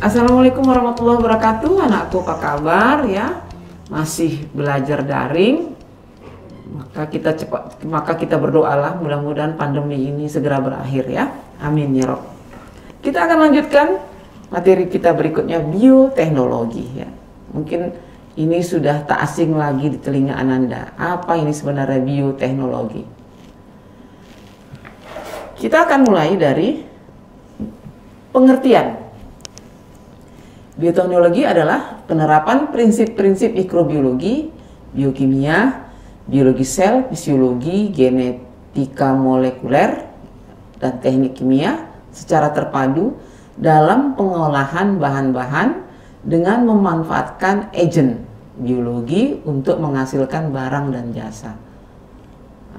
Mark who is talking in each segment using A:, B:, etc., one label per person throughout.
A: Assalamualaikum warahmatullahi wabarakatuh. Anakku, apa kabar ya? Masih belajar daring. Maka kita berdoalah mudah-mudahan pandemi ini segera berakhir ya. Amin ya Rob. Kita akan lanjutkan materi kita berikutnya, bioteknologi ya. Mungkin ini sudah tak asing lagi di telinga Ananda. Apa ini sebenarnya bioteknologi? Kita akan mulai dari pengertian. Bioteknologi adalah penerapan prinsip-prinsip mikrobiologi, biokimia, biologi sel, fisiologi, genetika molekuler, dan teknik kimia secara terpadu dalam pengolahan bahan-bahan dengan memanfaatkan agen biologi untuk menghasilkan barang dan jasa.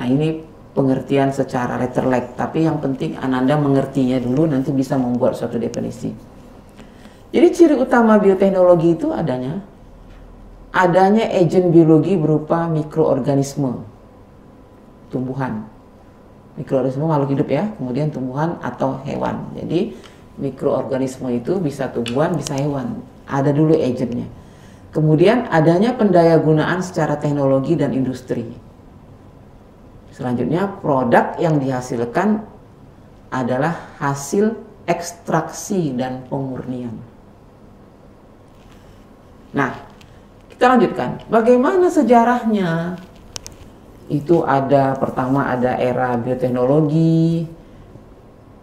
A: Nah, ini pengertian secara letterlek, tapi yang penting Ananda mengertinya dulu, nanti bisa membuat suatu definisi. Jadi ciri utama bioteknologi itu adanya agen biologi berupa mikroorganisme, tumbuhan. Mikroorganisme makhluk hidup ya, kemudian tumbuhan atau hewan. Jadi mikroorganisme itu bisa tumbuhan, bisa hewan. Ada dulu agennya. Kemudian adanya pendayagunaan secara teknologi dan industri. Selanjutnya produk yang dihasilkan adalah hasil ekstraksi dan pemurnian. Nah, kita lanjutkan. Bagaimana sejarahnya? Itu pertama ada era bioteknologi,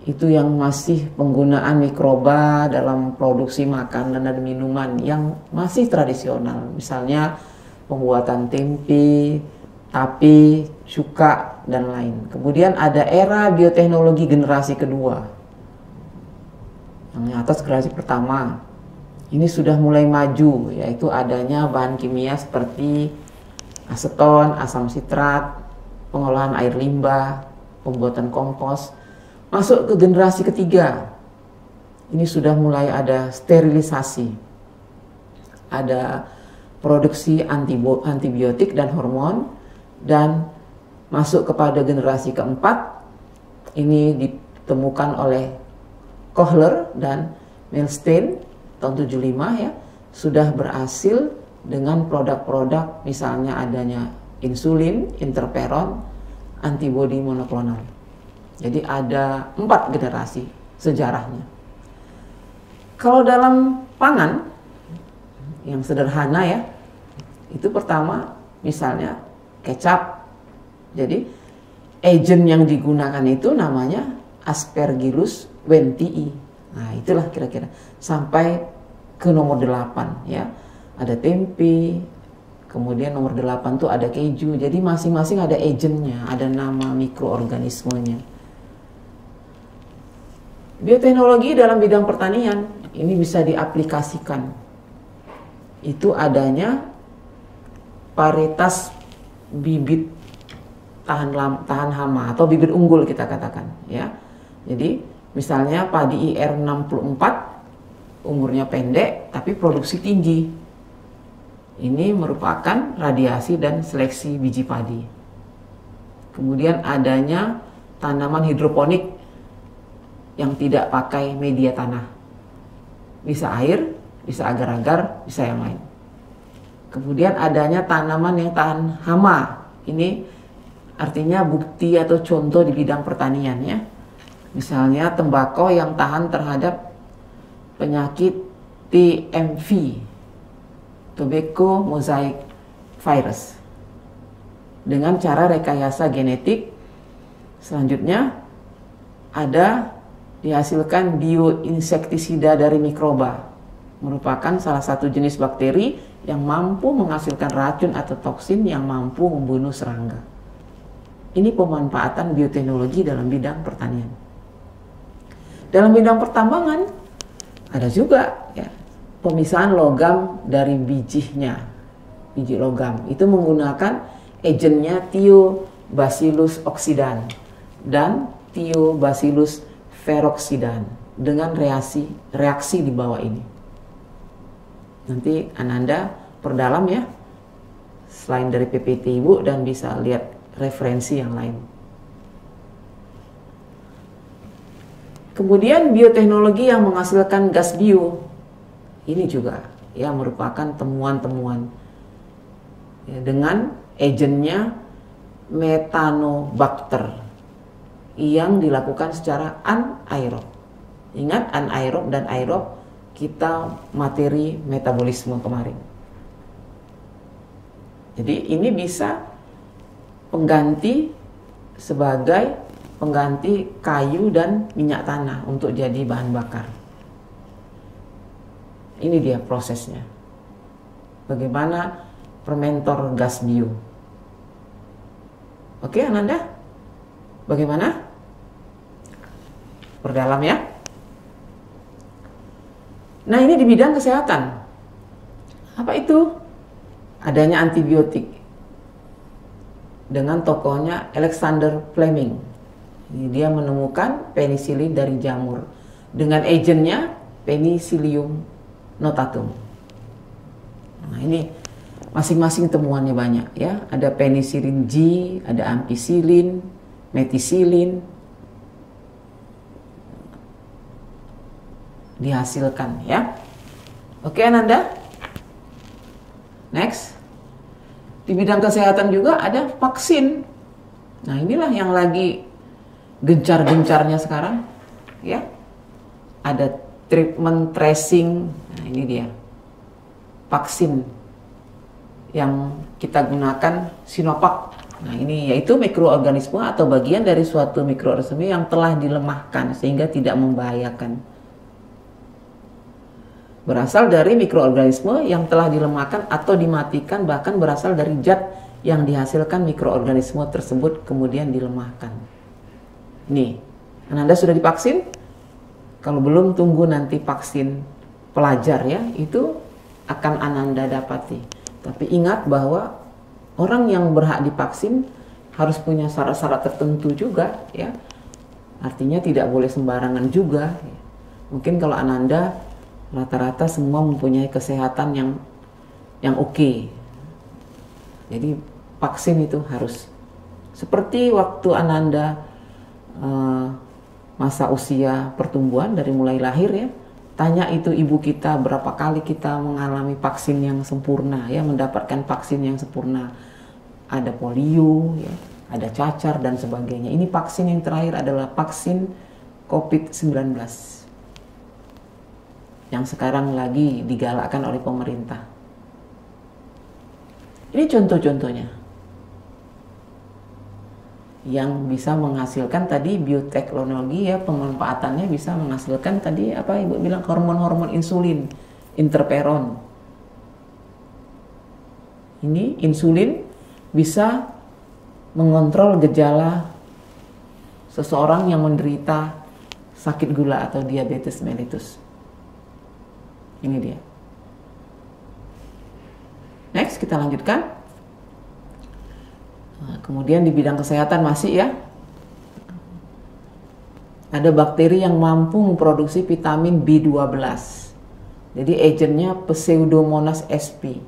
A: itu yang masih penggunaan mikroba dalam produksi makanan dan minuman yang masih tradisional. Misalnya pembuatan tempe, tape, cuka, dan lain. Kemudian ada era bioteknologi generasi kedua. Yang atas generasi pertama. Ini sudah mulai maju, yaitu adanya bahan kimia seperti aseton, asam sitrat, pengolahan air limbah, pembuatan kompos. Masuk ke generasi ketiga, ini sudah mulai ada sterilisasi, ada produksi antibiotik dan hormon, dan masuk kepada generasi keempat, ini ditemukan oleh Kohler dan Milstein tahun 75 ya, sudah berhasil dengan produk-produk misalnya adanya insulin, interferon, antibodi monoklonal. Jadi ada 4 generasi sejarahnya. Kalau dalam pangan yang sederhana ya, itu pertama misalnya kecap. Jadi agen yang digunakan itu namanya Aspergillus wentii. Nah, itulah kira-kira sampai ke nomor 8 ya. Ada tempe, kemudian nomor 8 tuh ada keju. Jadi masing-masing ada agennya, ada nama mikroorganismenya. Bioteknologi dalam bidang pertanian ini bisa diaplikasikan. Itu adanya varietas bibit tahan hama atau bibit unggul kita katakan ya. Jadi misalnya padi IR64 umurnya pendek tapi produksi tinggi. Ini merupakan radiasi dan seleksi biji padi. Kemudian adanya tanaman hidroponik yang tidak pakai media tanah. Bisa air, bisa agar-agar, bisa yang lain. Kemudian adanya tanaman yang tahan hama. Ini artinya bukti atau contoh di bidang pertanian ya. Misalnya tembakau yang tahan terhadap penyakit TMV, Tobacco Mosaic Virus, dengan cara rekayasa genetik. Selanjutnya ada dihasilkan bioinsektisida dari mikroba, merupakan salah satu jenis bakteri yang mampu menghasilkan racun atau toksin yang mampu membunuh serangga. Ini pemanfaatan bioteknologi dalam bidang pertanian. Dalam bidang pertambangan ada juga ya, pemisahan logam dari bijinya. Biji logam itu menggunakan agennya Thiobacillus oxidan dan Thiobacillus feroxidan dengan reaksi di bawah ini. Nanti Ananda perdalam ya, selain dari PPT Ibu, dan bisa lihat referensi yang lain. Kemudian bioteknologi yang menghasilkan gas bio. Ini juga ya merupakan temuan-temuan ya, dengan agennya methanobacter yang dilakukan secara anaerob. Ingat, anaerob dan aerob kita materi metabolisme kemarin. Jadi ini bisa pengganti sebagai pengganti kayu dan minyak tanah untuk jadi bahan bakar. Ini dia prosesnya. Bagaimana fermentor gas bio. Oke, Ananda? Bagaimana? Perdalam ya. Nah, ini di bidang kesehatan. Apa itu? Adanya antibiotik. Dengan tokohnya Alexander Fleming. Dia menemukan penisilin dari jamur. Dengan agennya Penicillium notatum. Nah, ini masing-masing temuannya banyak ya. Ada penicillin G, ada ampicillin, methicillin. Dihasilkan ya. Oke, Ananda. Next. Di bidang kesehatan juga ada vaksin. Nah, inilah yang lagi gencar-gencarnya sekarang ya. Ada treatment tracing. Nah, ini dia. Vaksin yang kita gunakan Sinovac. Nah, ini yaitu mikroorganisme atau bagian dari suatu mikroorganisme yang telah dilemahkan sehingga tidak membahayakan. Berasal dari mikroorganisme yang telah dilemahkan atau dimatikan, bahkan berasal dari zat yang dihasilkan mikroorganisme tersebut kemudian dilemahkan. Nih, Ananda sudah divaksin? Kalau belum, tunggu nanti vaksin pelajar ya, itu akan Ananda dapati. Tapi ingat bahwa orang yang berhak divaksin harus punya syarat-syarat tertentu juga ya. Artinya tidak boleh sembarangan juga. Mungkin kalau Ananda rata-rata semua mempunyai kesehatan yang oke. Jadi vaksin itu harus. Seperti waktu Ananda masa usia pertumbuhan dari mulai lahir ya, tanya itu ibu kita berapa kali kita mengalami vaksin yang sempurna ya, mendapatkan vaksin yang sempurna. Ada polio ya, ada cacar dan sebagainya. Ini vaksin yang terakhir adalah vaksin COVID-19 yang sekarang lagi digalakkan oleh pemerintah. Ini contoh-contohnya yang bisa menghasilkan tadi bioteknologi ya, pemanfaatannya bisa menghasilkan tadi apa Ibu bilang, hormon-hormon insulin, interferon. Ini insulin bisa mengontrol gejala seseorang yang menderita sakit gula atau diabetes mellitus. Ini dia. Next, kita lanjutkan. Nah, kemudian di bidang kesehatan masih ya, ada bakteri yang mampu memproduksi vitamin B12. Jadi agennya Pseudomonas sp.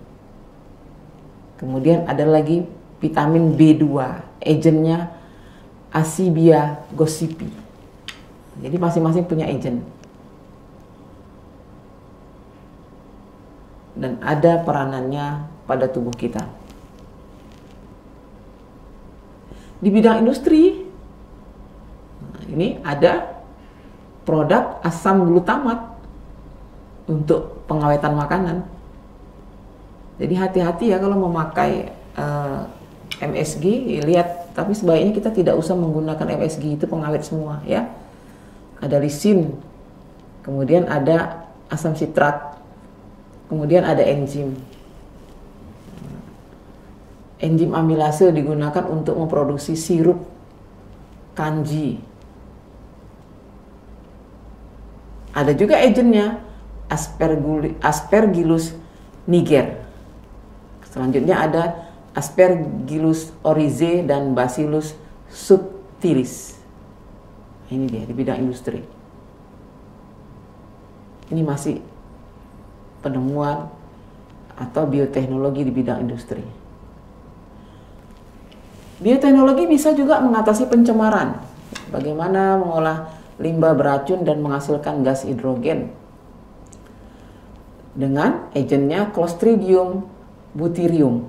A: Kemudian ada lagi vitamin B2, agennya Acibia gossypi. Jadi masing-masing punya agen. Dan ada peranannya pada tubuh kita. Di bidang industri, nah ini ada produk asam glutamat untuk pengawetan makanan. Jadi hati-hati ya kalau memakai MSG, lihat. Tapi sebaiknya kita tidak usah menggunakan MSG, itu pengawet semua ya. Ada lisin, kemudian ada asam sitrat, kemudian ada enzim. Enzim amilase digunakan untuk memproduksi sirup kanji. Ada juga agennya Aspergillus niger. Selanjutnya ada Aspergillus oryzae dan Bacillus subtilis. Ini dia di bidang industri. Ini masih penemuan atau bioteknologi di bidang industri. Bioteknologi bisa juga mengatasi pencemaran. Bagaimana mengolah limbah beracun dan menghasilkan gas hidrogen. dengan agennya Clostridium buthyrium.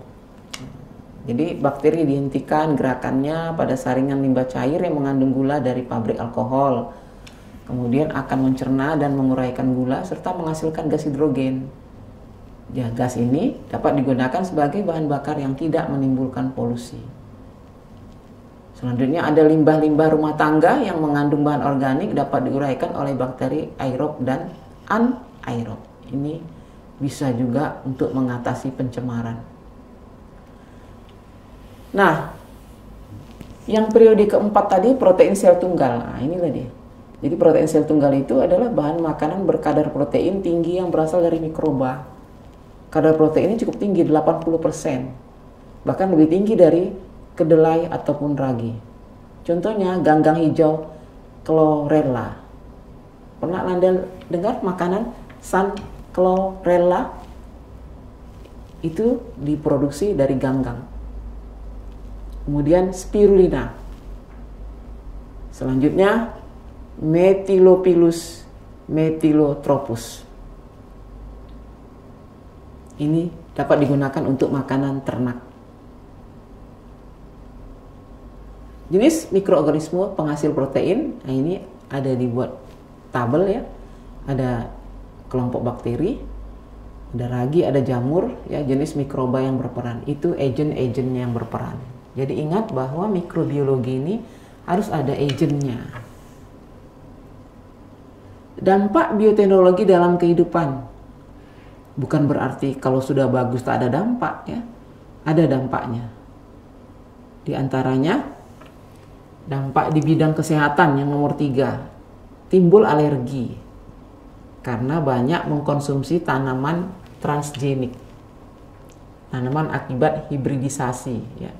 A: Jadi bakteri dihentikan gerakannya pada saringan limbah cair yang mengandung gula dari pabrik alkohol. Kemudian akan mencerna dan menguraikan gula serta menghasilkan gas hidrogen. Ya, gas ini dapat digunakan sebagai bahan bakar yang tidak menimbulkan polusi. Selanjutnya ada limbah-limbah rumah tangga yang mengandung bahan organik dapat diuraikan oleh bakteri aerob dan anaerob. Ini bisa juga untuk mengatasi pencemaran. Nah, yang periode keempat tadi protein sel tunggal. Nah, inilah dia. Jadi protein sel tunggal itu adalah bahan makanan berkadar protein tinggi yang berasal dari mikroba. Kadar proteinnya cukup tinggi, 80%. Bahkan lebih tinggi dari kedelai ataupun ragi. Contohnya ganggang hijau chlorella. Pernah Anda dengar makanan sun chlorella? Itu diproduksi dari ganggang. Kemudian spirulina. Selanjutnya Methylopilus methylotropus. Ini dapat digunakan untuk makanan ternak. Jenis mikroorganisme penghasil protein, nah ini ada dibuat tabel ya. Ada kelompok bakteri, ada ragi, ada jamur, ya jenis mikroba yang berperan. Itu agen-agennya yang berperan. Jadi ingat bahwa mikrobiologi ini harus ada agennya. Dampak bioteknologi dalam kehidupan. Bukan berarti kalau sudah bagus tak ada dampak ya. Ada dampaknya. Di antaranya dampak di bidang kesehatan yang nomor 3. Timbul alergi karena banyak mengkonsumsi tanaman transgenik. Tanaman akibat hibridisasi ya.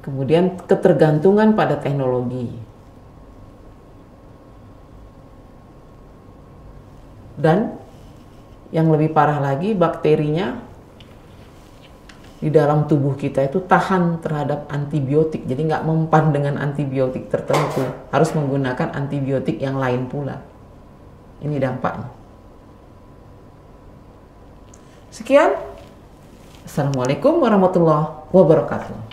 A: Kemudian ketergantungan pada teknologi. Dan yang lebih parah lagi, bakterinya di dalam tubuh kita itu tahan terhadap antibiotik. Jadi nggak mempan dengan antibiotik tertentu. Harus menggunakan antibiotik yang lain pula. Ini dampaknya. Sekian. Assalamualaikum warahmatullahi wabarakatuh.